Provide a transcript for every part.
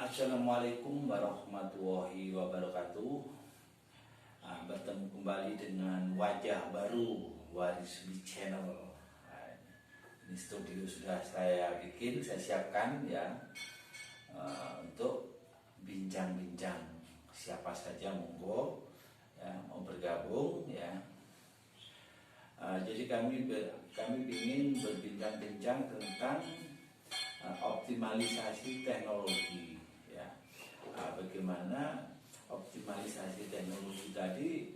Assalamualaikum warahmatullahi wabarakatuh. Bertemu kembali dengan wajah baru Waris B Channel. Ini studio sudah saya bikin, saya siapkan ya, untuk bincang-bincang. Siapa saja monggo ya, mau bergabung ya. Jadi kami ingin berbincang-bincang tentang optimalisasi teknologi. Bagaimana optimalisasi teknologi tadi,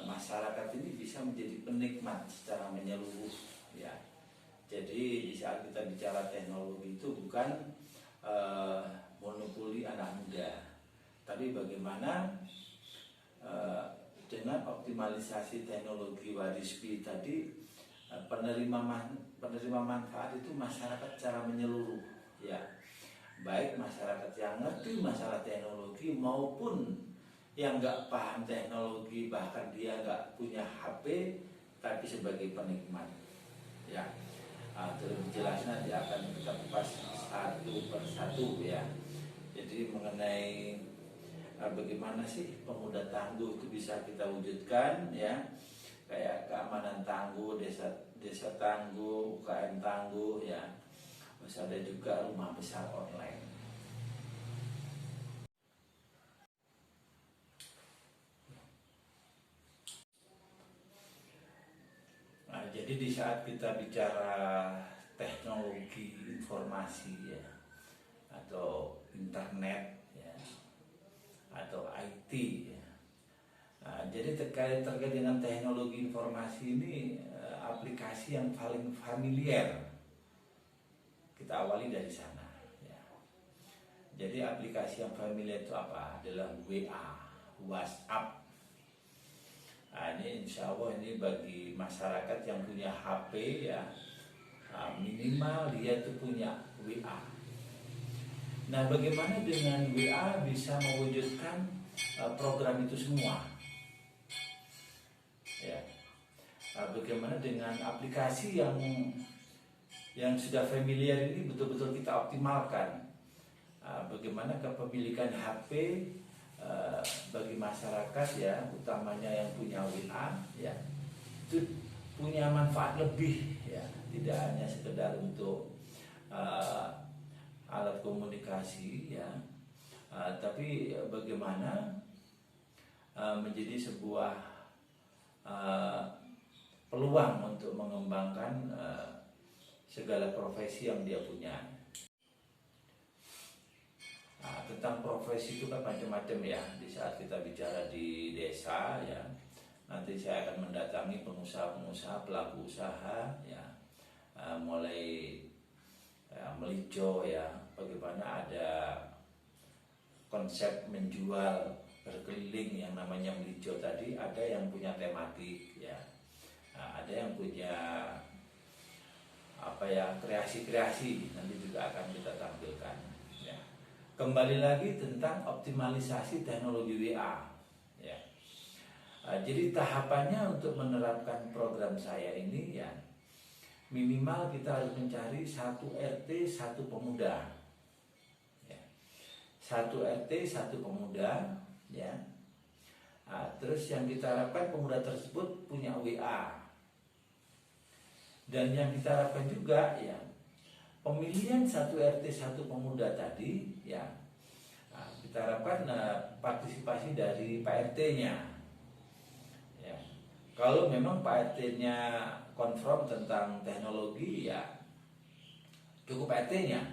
masyarakat ini bisa menjadi penikmat secara menyeluruh ya. Jadi di saat kita bicara teknologi itu bukan monopoli anak muda, tapi bagaimana dengan optimalisasi teknologi Waris B tadi, penerima manfaat itu masyarakat secara menyeluruh ya. Baik masyarakat yang ngerti masalah teknologi maupun yang nggak paham teknologi, bahkan dia nggak punya HP tapi sebagai penikmat ya. Terlebih jelas nanti akan kita kupas satu persatu ya. Jadi mengenai bagaimana sih pemuda tangguh itu bisa kita wujudkan ya, kayak keamanan tangguh, desa tangguh, UKM tangguh ya. Terus ada juga rumah besar online. Nah, jadi di saat kita bicara teknologi informasi ya, atau internet ya, atau IT ya. Nah, jadi terkait dengan teknologi informasi ini, aplikasi yang paling familiar kita awali dari sana ya. Jadi aplikasi yang familiar itu apa? Adalah WA, WhatsApp. Nah, ini insya Allah ini bagi masyarakat yang punya HP ya, minimal dia itu punya WA. Nah, bagaimana dengan WA bisa mewujudkan program itu semua ya? Bagaimana dengan aplikasi yang sudah familiar ini betul-betul kita optimalkan? Bagaimana kepemilikan HP bagi masyarakat ya, utamanya yang punya WA ya, itu punya manfaat lebih ya, tidak hanya sekedar untuk alat komunikasi ya, tapi bagaimana menjadi sebuah peluang untuk mengembangkan segala profesi yang dia punya. Nah, tentang profesi itu kan macam-macam ya. Di saat kita bicara di desa ya, nanti saya akan mendatangi pengusaha-pengusaha, pelaku usaha ya, mulai melijo ya, bagaimana ada konsep menjual berkeliling yang namanya melijo tadi. Ada yang punya tematik ya, ada yang punya kreasi-kreasi, nanti juga akan kita tampilkan ya. Kembali lagi tentang optimalisasi teknologi WA ya. Jadi tahapannya untuk menerapkan program saya ini ya, minimal kita harus mencari 1 RT 1 pemuda ya. 1 RT 1 pemuda ya. Terus yang kita harapkan pemuda tersebut punya WA. Dan yang kita harapkan juga ya, pemilihan 1 RT 1 pemuda tadi ya, kita harapkan partisipasi dari Pak RT-nya ya. Kalau memang Pak RT-nya confirm tentang teknologi ya, cukup Pak RT-nya.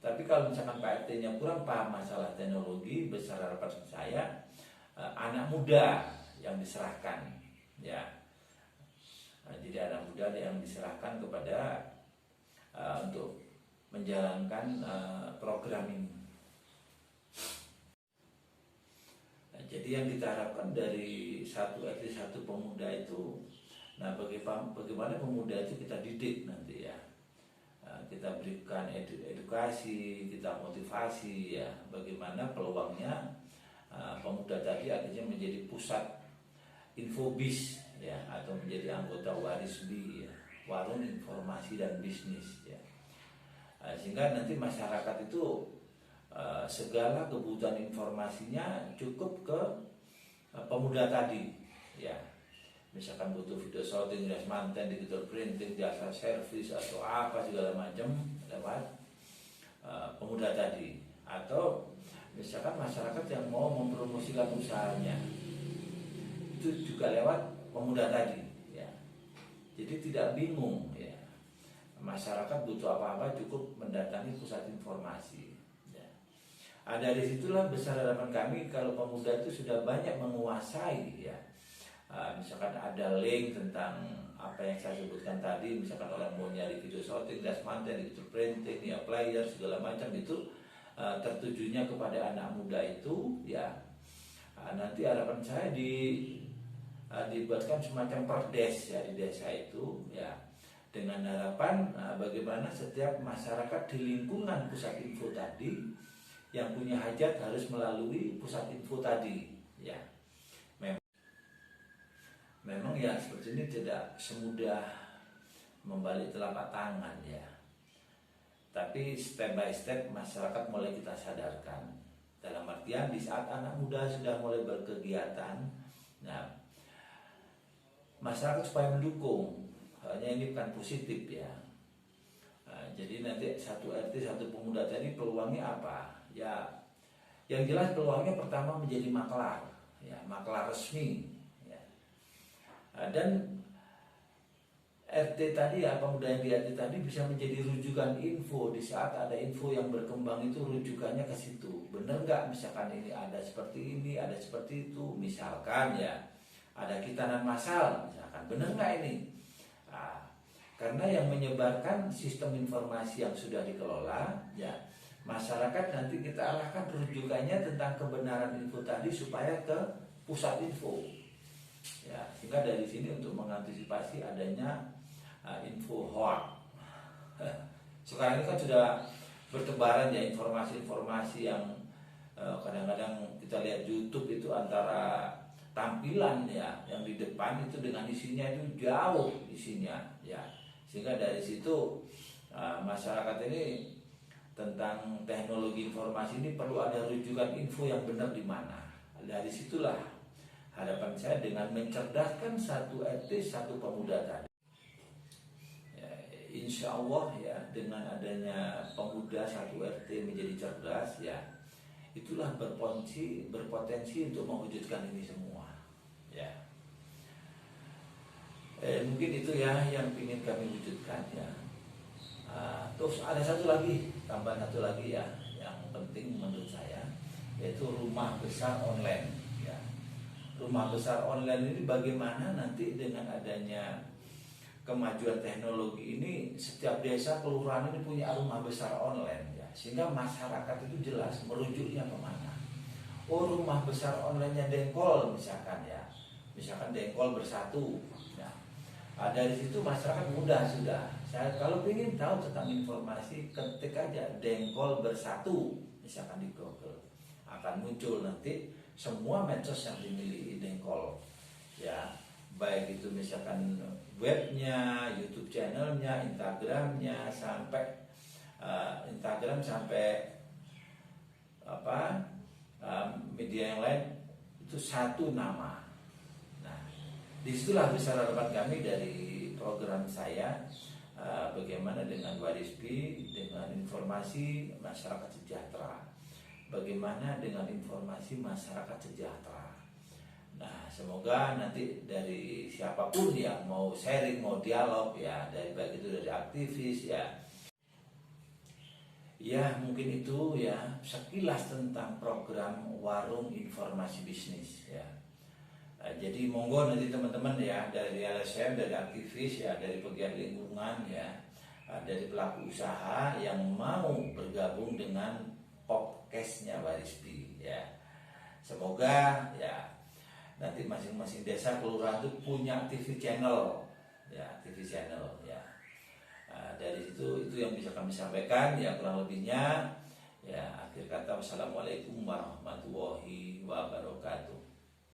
Tapi kalau misalkan Pak RT-nya kurang paham masalah teknologi, besar harapan saya anak muda yang diserahkan ya. Jadi anak muda yang diserahkan kepada untuk menjalankan program ini. Nah, jadi yang kita harapkan dari 1 RT 1 pemuda itu, nah bagaimana pemuda itu kita didik nanti ya. Kita berikan edukasi, kita motivasi ya, bagaimana peluangnya pemuda tadi akhirnya menjadi pusat infobis ya, atau menjadi anggota Waris B ya, warung informasi dan bisnis ya. Sehingga nanti masyarakat itu segala kebutuhan informasinya cukup ke pemuda tadi ya. Misalkan butuh video shooting, jasa manten, digital printing, jasa servis atau apa segala macam lewat pemuda tadi. Atau misalkan masyarakat yang mau mempromosikan usahanya, itu juga lewat pemuda tadi ya. Jadi tidak bingung ya, masyarakat butuh apa-apa cukup mendatangi pusat informasi ya. Dari situlah besar harapan kami kalau pemuda itu sudah banyak menguasai ya. Misalkan ada link tentang apa yang saya sebutkan tadi, misalkan orang mau nyari video shooting, jasa manten, digital printing, ya player segala macam itu tertujunya kepada anak muda itu ya. Nanti harapan saya dibuatkan semacam perdes ya di desa itu ya, dengan harapan bagaimana setiap masyarakat di lingkungan pusat info tadi yang punya hajat harus melalui pusat info tadi ya. Memang ya seperti ini tidak semudah membalik telapak tangan ya. Tapi step by step masyarakat mulai kita sadarkan. Dalam artian di saat anak muda sudah mulai berkegiatan, nah masyarakat supaya mendukung. Hanya ini bukan positif ya. Jadi nanti satu RT satu pemuda tadi peluangnya apa? Ya, yang jelas peluangnya pertama menjadi maklar, ya maklar resmi. Dan RT tadi ya, pemuda yang di RT tadi bisa menjadi rujukan info. Di saat ada info yang berkembang itu rujukannya ke situ. Bener nggak misalkan ini ada seperti ini, ada seperti itu. Misalkan ya ada khitanan massal, misalkan bener nggak ini? Karena yang menyebarkan sistem informasi yang sudah dikelola ya, masyarakat nanti kita arahkan rujukannya tentang kebenaran info tadi supaya ke pusat info. Ya, sehingga dari sini untuk mengantisipasi adanya info hoax. Sekarang ini kan sudah bertebaran ya informasi-informasi yang kadang-kadang kita lihat YouTube itu antara tampilan ya yang di depan itu dengan isinya itu jauh isinya ya. Sehingga dari situ masyarakat ini tentang teknologi informasi ini perlu ada rujukan info yang benar di mana. Dari situlah harapan saya dengan mencerdaskan satu RT satu pemuda tadi ya, insya Allah ya dengan adanya pemuda satu RT menjadi cerdas ya, itulah berpotensi untuk mewujudkan ini semua ya. Mungkin itu ya yang ingin kami wujudkan ya. Terus ada tambahan satu lagi ya yang penting menurut saya, yaitu rumah besar online. Rumah besar online ini bagaimana nanti dengan adanya kemajuan teknologi ini setiap desa kelurahan ini punya rumah besar online ya, sehingga masyarakat itu jelas merujuknya kemana. Oh, rumah besar online-nya Dengkol misalkan ya, misalkan Dengkol Bersatu ya. Dari situ masyarakat mudah sudah. Saya kalau ingin tahu tentang informasi ketik aja Dengkol Bersatu misalkan di Google, akan muncul nanti semua medsos yang dimiliki Dengkol ya, baik itu misalkan webnya, YouTube channelnya, Instagramnya sampai media yang lain itu satu nama. Nah, disitulah besar harapan kami dari program saya, bagaimana dengan Warispi, dengan informasi masyarakat sejahtera. Bagaimana dengan informasi masyarakat sejahtera. Nah, semoga nanti dari siapapun yang mau sharing, mau dialog ya, dari baik itu dari aktivis ya. Ya, mungkin itu ya sekilas tentang program Warung Informasi Bisnis ya. Jadi monggo nanti teman-teman ya dari LSM, dari aktivis ya, dari pegiat lingkungan ya, dari pelaku usaha yang mau bergabung dengan podcastnya Warispi ya. Semoga ya nanti masing-masing desa kelurahan itu punya TV channel ya, TV channel ya. Dari itu yang bisa kami sampaikan ya, kurang lebihnya ya akhir kata wassalamualaikum warahmatullahi wabarakatuh.